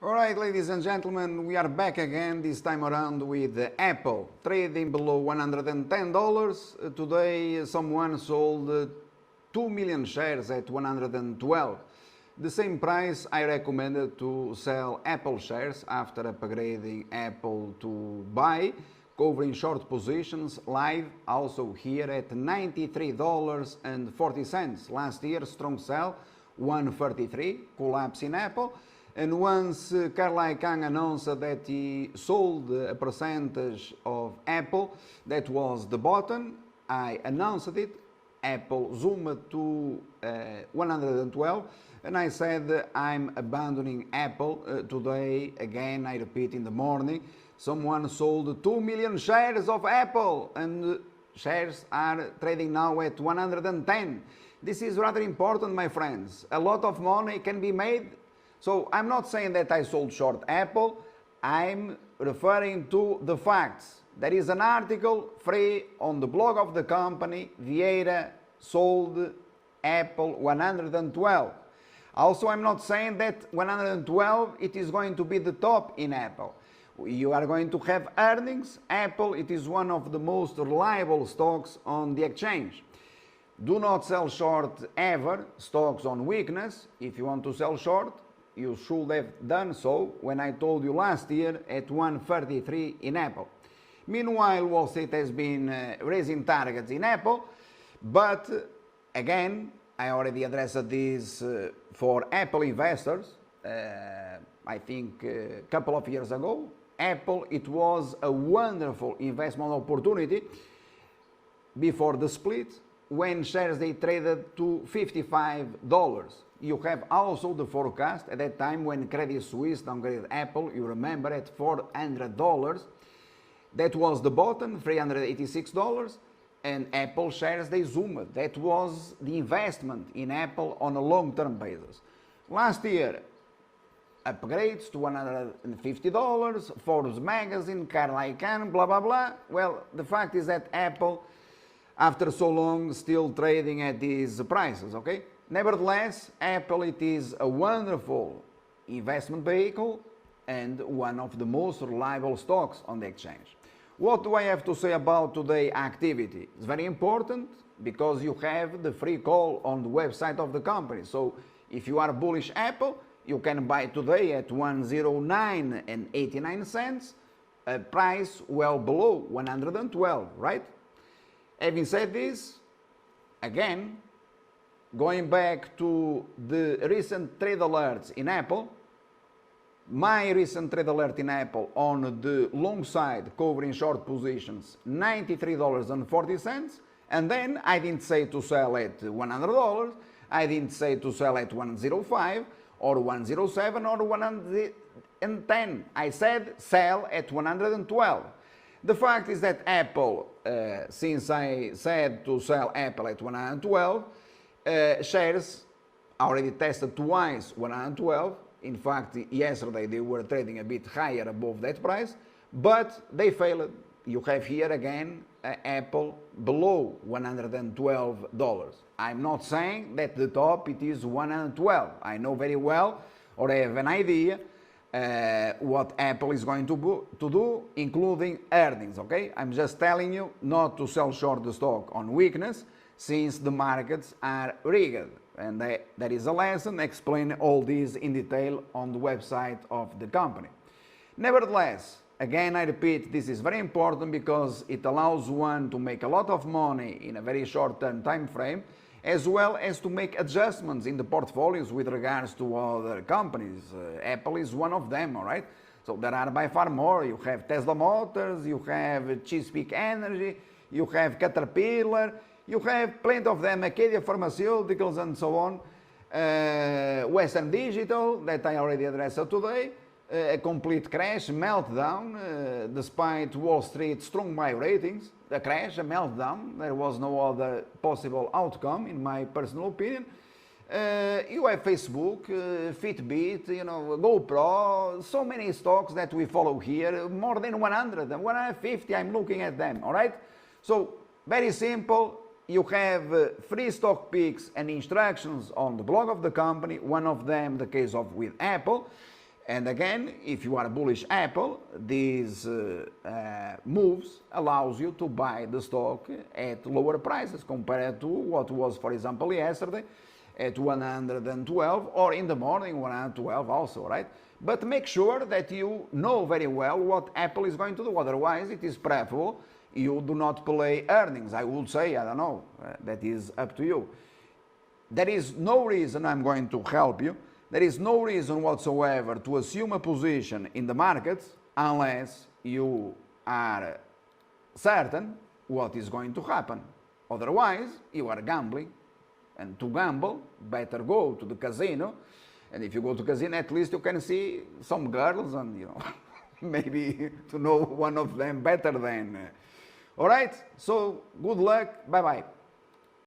Alright, ladies and gentlemen, we are back again, this time around with Apple, trading below $110. Today someone sold 2 million shares at 112. The same price I recommended to sell Apple shares after upgrading Apple to buy, covering short positions live also here at $93.40. Last year strong sell, 133, collapse in Apple. And once Carl Icahn announced that he sold a percentage of Apple, that was the bottom, I announced it, Apple zoomed to 112, and I said I'm abandoning Apple. Today, again, I repeat in the morning, someone sold 2 million shares of Apple, and shares are trading now at 110. This is rather important, my friends. A lot of money can be made. So I'm not saying that I sold short Apple, I'm referring to the facts. There is an article free on the blog of the company, Vieira sold Apple 112. Also, I'm not saying that 112 it is going to be the top in Apple. You are going to have earnings. Apple, it is one of the most reliable stocks on the exchange. Do not sell short ever stocks on weakness. If you want to sell short, you should have done so when I told you last year at 133 in Apple. Meanwhile, Wall Street has been raising targets in Apple, but again, I already addressed this for Apple investors, I think a couple of years ago. Apple, it was a wonderful investment opportunity before the split, when shares they traded to $55. You have also the forecast at that time when Credit Suisse downgraded Apple, you remember, at $400. That was the bottom, $386, and Apple shares they zoomed. That was the investment in Apple on a long-term basis. Last year, upgrades to $150, Forbes magazine, Carl Icahn, blah blah blah. Well, the fact is that Apple, after so long, still trading at these prices, okay? Nevertheless, Apple, it is a wonderful investment vehicle and one of the most reliable stocks on the exchange. What do I have to say about today's activity? It's very important because you have the free call on the website of the company. So if you are bullish Apple, you can buy today at 109.89 cents, a price well below 112, right? Having said this, again, going back to the recent trade alerts in Apple, my recent trade alert in Apple on the long side covering short positions, $93.40, and then I didn't say to sell at $100, I didn't say to sell at 105 or 107 or 110. I said sell at 112. The fact is that Apple, since I said to sell Apple at 112, shares already tested twice 112. In fact, yesterday they were trading a bit higher above that price, but they failed. You have here again Apple below $112. I'm not saying that the top it is 112. I know very well, or I have an idea what Apple is going to do, including earnings, okay? I'm just telling you not to sell short the stock on weakness, since the markets are rigged. And there is a lesson explaining all this in detail on the website of the company. Nevertheless, again, I repeat, this is very important because it allows one to make a lot of money in a very short-term time frame, as well as to make adjustments in the portfolios with regards to other companies. Apple is one of them, all right? So there are by far more. You have Tesla Motors, you have Chesapeake Energy, you have Caterpillar, you have plenty of them, Acadia Pharmaceuticals and so on, Western Digital, that I already addressed today, a complete crash, meltdown, despite Wall Street strong buy ratings, a crash, a meltdown, there was no other possible outcome in my personal opinion. You have Facebook, Fitbit, you know, GoPro, so many stocks that we follow here, more than 100, 150, I'm looking at them, all right? So, very simple, you have free stock picks and instructions on the blog of the company, one of them the case of with Apple. And again, if you are bullish Apple, these moves allows you to buy the stock at lower prices compared to what was, for example, yesterday at 112, or in the morning 112 also, right? But make sure that you know very well what Apple is going to do. Otherwise, it is preferable you do not play earnings. I would say, I don't know, that is up to you. There is no reason, I'm going to help you, there is no reason whatsoever to assume a position in the markets unless you are certain what is going to happen. Otherwise, you are gambling. And to gamble, better go to the casino. And if you go to casino, at least you can see some girls and, you know, maybe to know one of them better than. All right? So, good luck. Bye-bye.